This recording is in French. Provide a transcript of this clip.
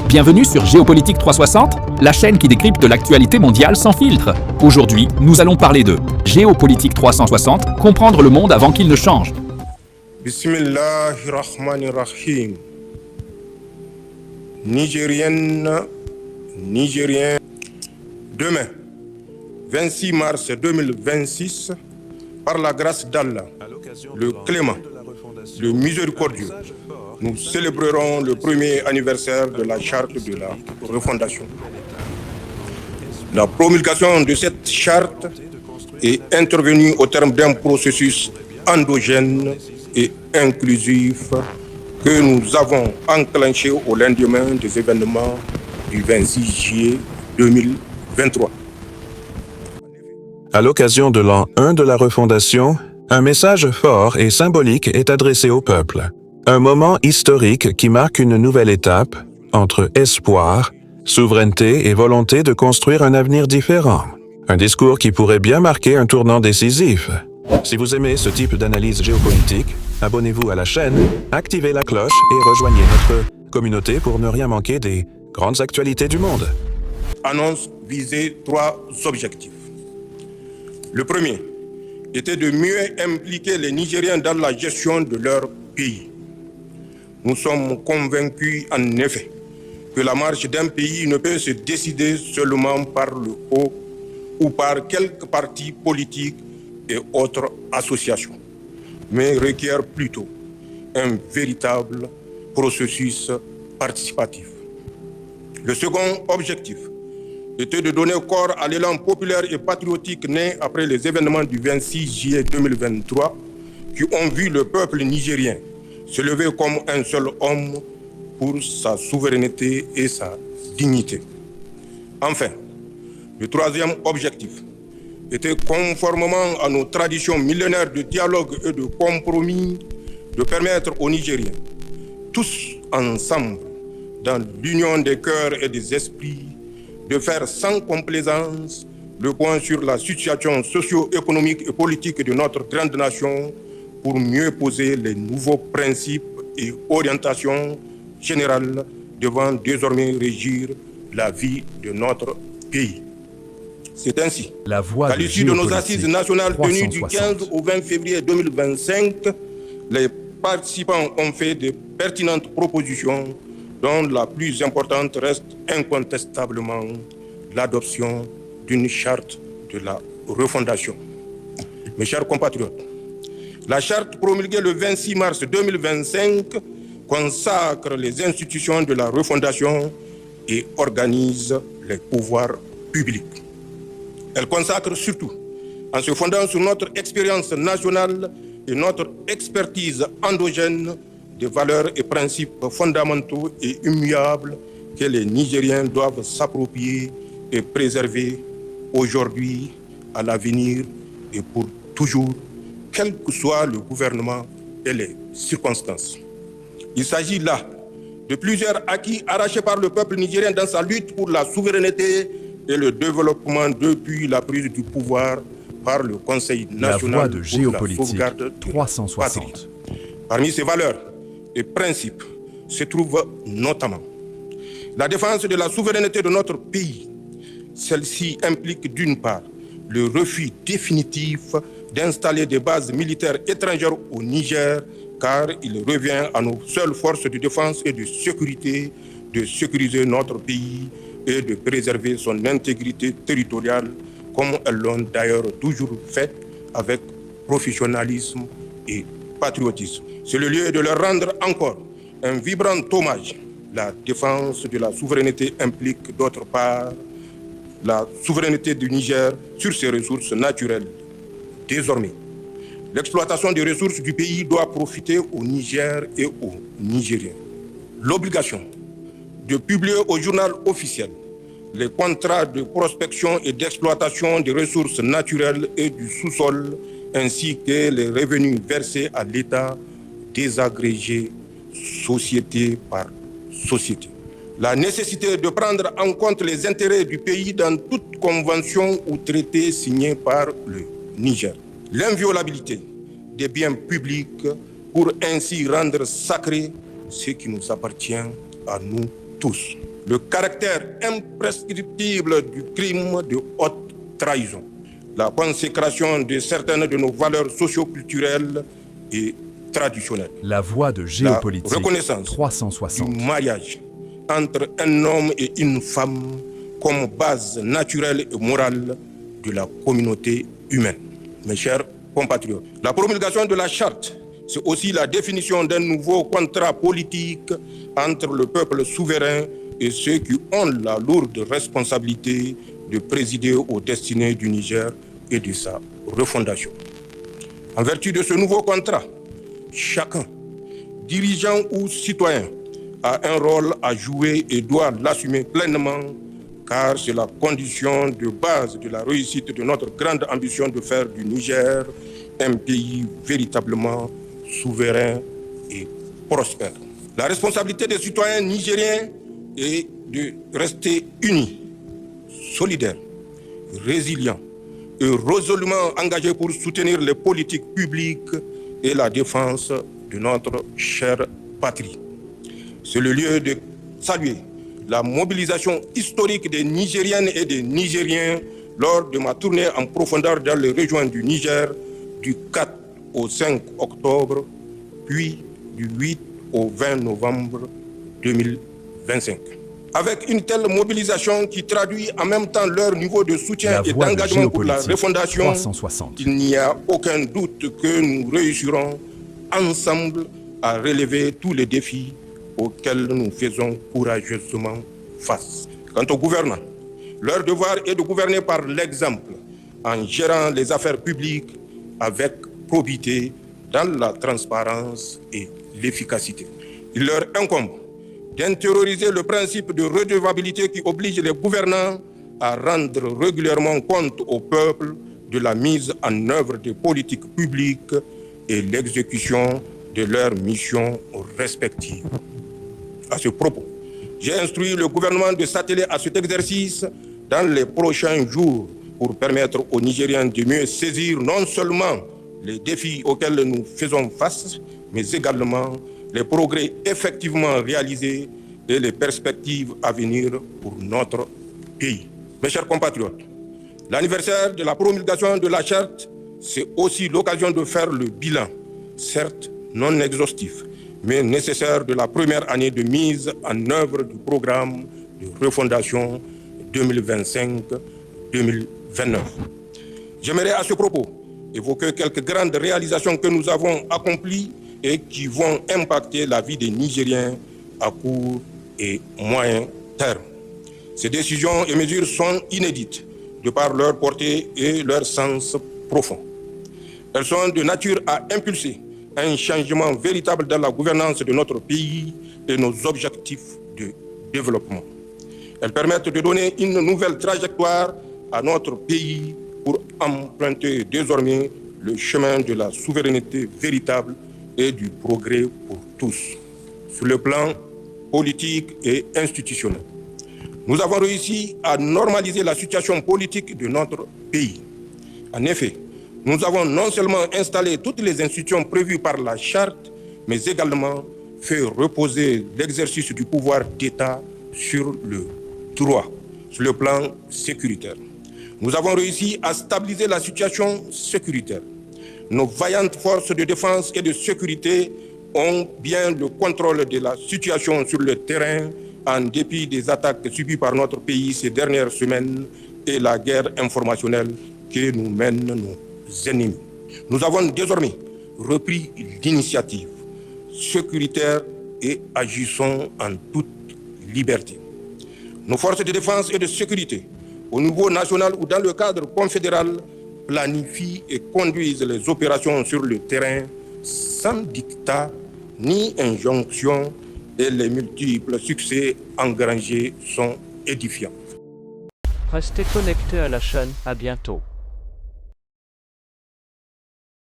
Bienvenue sur Géopolitique 360, la chaîne qui décrypte l'actualité mondiale sans filtre. Aujourd'hui, nous allons parler de Géopolitique 360, comprendre le monde avant qu'il ne change. Bismillahirrahmanirrahim. Nigérienne, Nigérien, demain, 26 mars 2026, par la grâce d'Allah, le clément, le miséricordieux, nous célébrerons le premier anniversaire de la charte de la refondation. La promulgation de cette charte est intervenue au terme d'un processus endogène et inclusif que nous avons enclenché au lendemain des événements du 26 juillet 2023. À l'occasion de l'an 1 de la refondation, un message fort et symbolique est adressé au peuple. Un moment historique qui marque une nouvelle étape entre espoir, souveraineté et volonté de construire un avenir différent. Un discours qui pourrait bien marquer un tournant décisif. Si vous aimez ce type d'analyse géopolitique, abonnez-vous à la chaîne, activez la cloche et rejoignez notre communauté pour ne rien manquer des grandes actualités du monde. Annonce visait 3 objectifs. Le premier était de mieux impliquer les Nigériens dans la gestion de leur pays. Nous sommes convaincus en effet que la marche d'un pays ne peut se décider seulement par le haut ou par quelques partis politiques et autres associations, mais requiert plutôt un véritable processus participatif. Le second objectif était de donner corps à l'élan populaire et patriotique né après les événements du 26 juillet 2023 qui ont vu le peuple nigérien se lever comme un seul homme pour sa souveraineté et sa dignité. Enfin, le troisième objectif était, conformément à nos traditions millénaires de dialogue et de compromis, de permettre aux Nigériens, tous ensemble, dans l'union des cœurs et des esprits, de faire sans complaisance le point sur la situation socio-économique et politique de notre grande nation pour mieux poser les nouveaux principes et orientations générales devant désormais régir la vie de notre pays. C'est ainsi qu'à l'issue de nos assises nationales tenues du 15 au 20 février 2025, les participants ont fait de pertinentes propositions dont la plus importante reste incontestablement l'adoption d'une charte de la refondation. Mes chers compatriotes, la charte promulguée le 26 mars 2025 consacre les institutions de la refondation et organise les pouvoirs publics. Elle consacre surtout, en se fondant sur notre expérience nationale et notre expertise endogène, des valeurs et principes fondamentaux et immuables que les Nigériens doivent s'approprier et préserver aujourd'hui, à l'avenir et pour toujours, quel que soit le gouvernement et les circonstances. Il s'agit là de plusieurs acquis arrachés par le peuple nigérien dans sa lutte pour la souveraineté et le développement depuis la prise du pouvoir par le Conseil national de pour Géopolitique la sauvegarde 360. Parmi ces valeurs et principes se trouve notamment la défense de la souveraineté de notre pays. Celle-ci implique d'une part le refus définitif d'installer des bases militaires étrangères au Niger, car il revient à nos seules forces de défense et de sécurité de sécuriser notre pays et de préserver son intégrité territoriale, comme elles l'ont d'ailleurs toujours fait avec professionnalisme et patriotisme. C'est le lieu de leur rendre encore un vibrant hommage. La défense de la souveraineté implique d'autre part la souveraineté du Niger sur ses ressources naturelles. Désormais, l'exploitation des ressources du pays doit profiter au Niger et aux Nigériens. L'obligation de publier au journal officiel les contrats de prospection et d'exploitation des ressources naturelles et du sous-sol, ainsi que les revenus versés à l'État désagrégés société par société. La nécessité de prendre en compte les intérêts du pays dans toute convention ou traité signé par le Niger. L'inviolabilité des biens publics pour ainsi rendre sacré ce qui nous appartient à nous tous. le caractère imprescriptible du crime de haute trahison, la consécration de certaines de nos valeurs socio-culturelles et traditionnelles, La voie de la géopolitique reconnaissance 360. du mariage entre un homme et une femme comme base naturelle et morale de la communauté humaine. Mes chers compatriotes, la promulgation de la charte, c'est aussi la définition d'un nouveau contrat politique entre le peuple souverain et ceux qui ont la lourde responsabilité de présider aux destinées du Niger et de sa refondation. En vertu de ce nouveau contrat, chacun, dirigeant ou citoyen, a un rôle à jouer et doit l'assumer pleinement, car c'est la condition de base de la réussite de notre grande ambition de faire du Niger un pays véritablement souverain et prospère. La responsabilité des citoyens nigériens est de rester unis, solidaires, résilients et résolument engagés pour soutenir les politiques publiques et la défense de notre chère patrie. C'est le lieu de saluer la mobilisation historique des Nigériennes et des Nigériens lors de ma tournée en profondeur dans les régions du Niger du 4 au 5 octobre, puis du 8 au 20 novembre 2025. Avec une telle mobilisation qui traduit en même temps leur niveau de soutien et d'engagement pour la refondation, 360. il n'y a aucun doute que nous réussirons ensemble à relever tous les défis auxquels nous faisons courageusement face. Quant aux gouvernants, leur devoir est de gouverner par l'exemple, en gérant les affaires publiques avec probité, dans la transparence et l'efficacité. Il leur incombe d'intérioriser le principe de redevabilité qui oblige les gouvernants à rendre régulièrement compte au peuple de la mise en œuvre des politiques publiques et l'exécution de leurs missions respectives. À ce propos, j'ai instruit le gouvernement de s'atteler à cet exercice dans les prochains jours pour permettre aux Nigériens de mieux saisir non seulement les défis auxquels nous faisons face, mais également les progrès effectivement réalisés et les perspectives à venir pour notre pays. Mes chers compatriotes, l'anniversaire de la promulgation de la charte, c'est aussi l'occasion de faire le bilan, certes non exhaustif, mais nécessaire de la première année de mise en œuvre du programme de refondation 2025-2029. J'aimerais à ce propos évoquer quelques grandes réalisations que nous avons accomplies et qui vont impacter la vie des Nigériens à court et moyen terme. Ces décisions et mesures sont inédites de par leur portée et leur sens profond. Elles sont de nature à impulser un changement véritable dans la gouvernance de notre pays et nos objectifs de développement. Elles permettent de donner une nouvelle trajectoire à notre pays pour emprunter désormais le chemin de la souveraineté véritable et du progrès pour tous. Sur le plan politique et institutionnel, nous avons réussi à normaliser la situation politique de notre pays. En effet, nous avons non seulement installé toutes les institutions prévues par la charte, mais également fait reposer l'exercice du pouvoir d'État sur le droit, sur le plan sécuritaire. Nous avons réussi à stabiliser la situation sécuritaire. Nos vaillantes forces de défense et de sécurité ont bien le contrôle de la situation sur le terrain en dépit des attaques subies par notre pays ces dernières semaines et la guerre informationnelle que nous mènent nos ennemis. Nous avons désormais repris l'initiative sécuritaire et agissons en toute liberté. Nos forces de défense et de sécurité, au niveau national ou dans le cadre confédéral, planifient et conduisent les opérations sur le terrain sans dictat ni injonction et les multiples succès engrangés sont édifiants. Restez connectés à la chaîne, à bientôt.